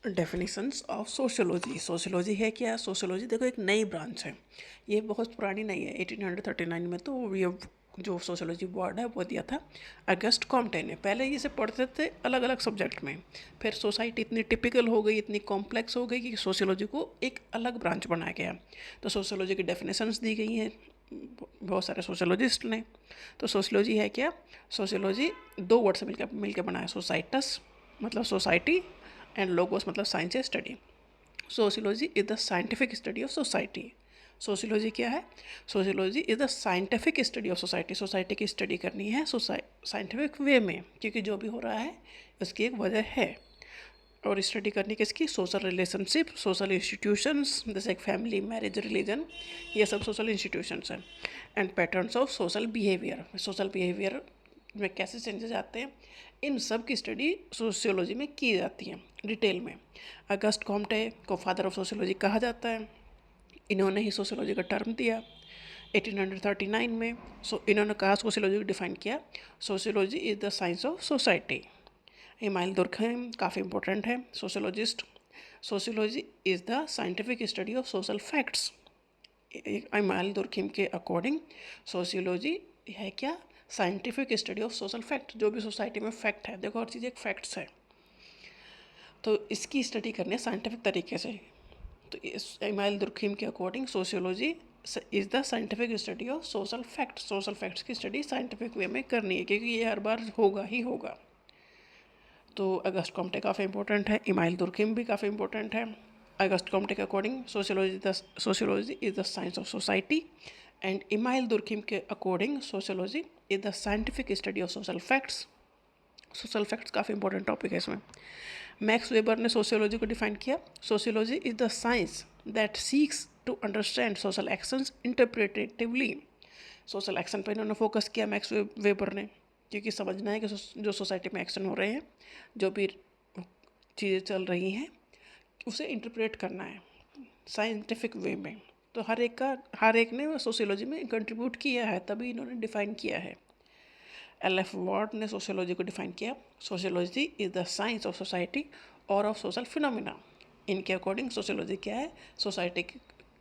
Definitions of sociology. Sociology है क्या? Sociology देखो एक नई ब्रांच है, ये बहुत पुरानी नहीं है। 1839 में तो ये जो सोशियोलॉजी वर्ड है वो दिया था अगस्ट कॉम्टे ने। पहले ये से पढ़ते थे अलग अलग सब्जेक्ट में, फिर सोसाइटी इतनी टिपिकल हो गई, इतनी कॉम्प्लेक्स हो गई कि सोशियोलॉजी को एक अलग ब्रांच बनाया गया। तो सोशियोलॉजी की डेफिनेशंस दी गई हैं बहुत सारे सोशियोलॉजिस्ट ने। तो सोशियोलॉजी है क्या? सोशियोलॉजी दो वर्ड से मिलकर बना है, सोसाइटस मतलब सोसाइटी एंड लोगोस मतलब साइंस या study. Sociology is the scientific study of society. Sociology क्या है? Sociology is the scientific study of society. Society की स्टडी करनी है साइंटिफिक वे में, क्योंकि जो भी हो रहा है उसकी एक वजह है। और स्टडी करनी किसकी? सोशल रिलेशनशिप, सोशल इंस्टीट्यूशंस जैसे एक फैमिली, मैरिज, रिलीजन, ये सब सोशल इंस्टीट्यूशंस हैं। And patterns of social behaviour, social behaviour में कैसे चेंजेस आते हैं, इन सब की स्टडी सोशियोलॉजी में की जाती है डिटेल में। अगस्ट कॉम्टे को फादर ऑफ सोशियोलॉजी कहा जाता है। इन्होंने ही सोशियोलॉजी का टर्म दिया 1839 में। इन्होंने कहा, सोशियोलॉजी को डिफाइन किया, sociology is the science of society. Emile Durkheim काफ़ी इंपॉर्टेंट है sociologist. Sociology is the scientific study of social facts. Emile Durkheim के अकॉर्डिंग सोशियोलॉजी है क्या? Scientific study of social fact. जो भी सोसाइटी में फैक्ट है, देखो हर चीज़ एक फैक्ट्स है, तो इसकी स्टडी करनी है साइंटिफिक तरीके से। तो इस इमाइल दुर्कheim के according sociology is the scientific study of social facts. Social facts की स्टडी साइंटिफिक वे में करनी है, क्योंकि ये हर बार होगा ही होगा। तो अगस्ट कॉम्टे काफ़ी इंपॉर्टेंट है, इमाइल दुर्कheim भी काफ़ी इंपॉर्टेंट है। अगस्ट कॉम्टे के according sociology is the science of society, and Emile Durkheim के according sociology is the scientific study of social facts. Social facts काफ़ी इंपॉर्टेंट टॉपिक है इसमें। मैक्स वेबर ने सोशियोलॉजी को डिफाइन किया, sociology is the science that seeks to understand social actions interpretatively. Social action पर इन्होंने focus किया max Weber ने, क्योंकि समझना है कि जो सोसाइटी में एक्शन हो रहे हैं, जो भी चीज़ें चल रही हैं, उसे इंटरप्रेट करना है साइंटिफिक वे में। तो हर एक ने सोशियोलॉजी में कंट्रीब्यूट किया है, तभी इन्होंने डिफाइन किया है। एल.एफ. वार्ड ने सोशियोलॉजी को डिफाइन किया, sociology is the science of society और ऑफ सोशल फिनोमिना। इनके अकॉर्डिंग सोशियोलॉजी क्या है? सोसाइटी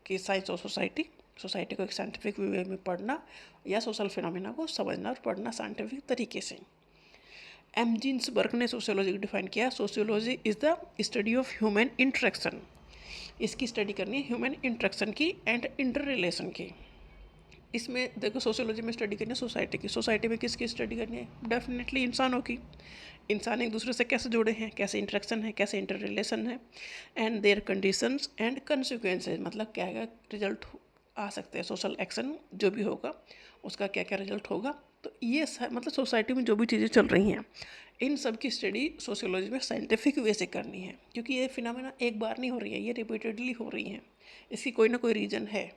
की साइंस ऑफ सोसाइटी, सोसाइटी को एक साइंटिफिक वे में पढ़ना या सोशल फिनोमिना को समझना और पढ़ना साइंटिफिक तरीके से। एम जिन्सबर्ग ने सोशियोलॉजी को डिफाइन किया, sociology is the study of human interaction. इसकी स्टडी करनी है ह्यूमन इंटरेक्शन की एंड इंटर रिलेशन की। इसमें देखो सोशियोलॉजी में स्टडी करनी है सोसाइटी की। सोसाइटी में किसकी स्टडी करनी है? डेफिनेटली इंसानों की। इंसान एक दूसरे से कैसे जुड़े हैं, कैसे इंटरेक्शन है, कैसे इंटर रिलेशन है, and their conditions and consequences, मतलब क्या क्या रिजल्ट आ सकते हैं, सोशल एक्शन जो भी होगा उसका क्या क्या रिजल्ट होगा। तो ये मतलब सोसाइटी में जो भी चीज़ें चल रही हैं, इन सब की स्टडी सोशियोलॉजी में साइंटिफिक वे से करनी है, क्योंकि ये फिनोमेना एक बार नहीं हो रही है, ये रिपीटेडली हो रही हैं। इसकी कोई ना कोई रीज़न है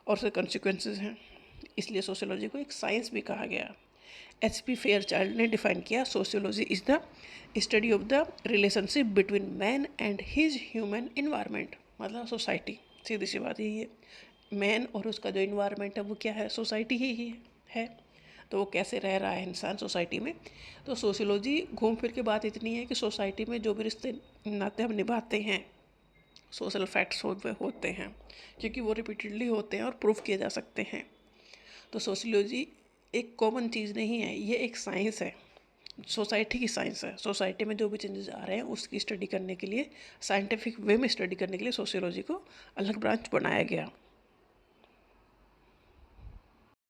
और उसके कंसिक्वेंसेज हैं, इसलिए सोशियोलॉजी को एक साइंस भी कहा गया। H.P. फेयरचाइल्ड ने डिफाइन किया, sociology is the study of the relationship between man and his human environment, मतलब सोसाइटी। सीधी सी बात यही है, मैन और उसका जो इन्वायरमेंट है वो क्या है? सोसाइटी ही है। तो वो कैसे रह रहा है इंसान सोसाइटी में। तो सोशियोलॉजी घूम फिर के बात इतनी है कि सोसाइटी में जो भी रिश्ते नाते हम निभाते हैं, सोशल फैक्ट्स होते हैं, क्योंकि वो रिपीटेडली होते हैं और प्रूफ किए जा सकते हैं। तो सोशियोलॉजी एक कॉमन चीज़ नहीं है, ये एक साइंस है, सोसाइटी की साइंस है। सोसाइटी में जो भी चेंजेस आ रहे हैं उसकी स्टडी करने के लिए, साइंटिफिक वे में स्टडी करने के लिए सोशियोलॉजी को अलग ब्रांच बनाया गया।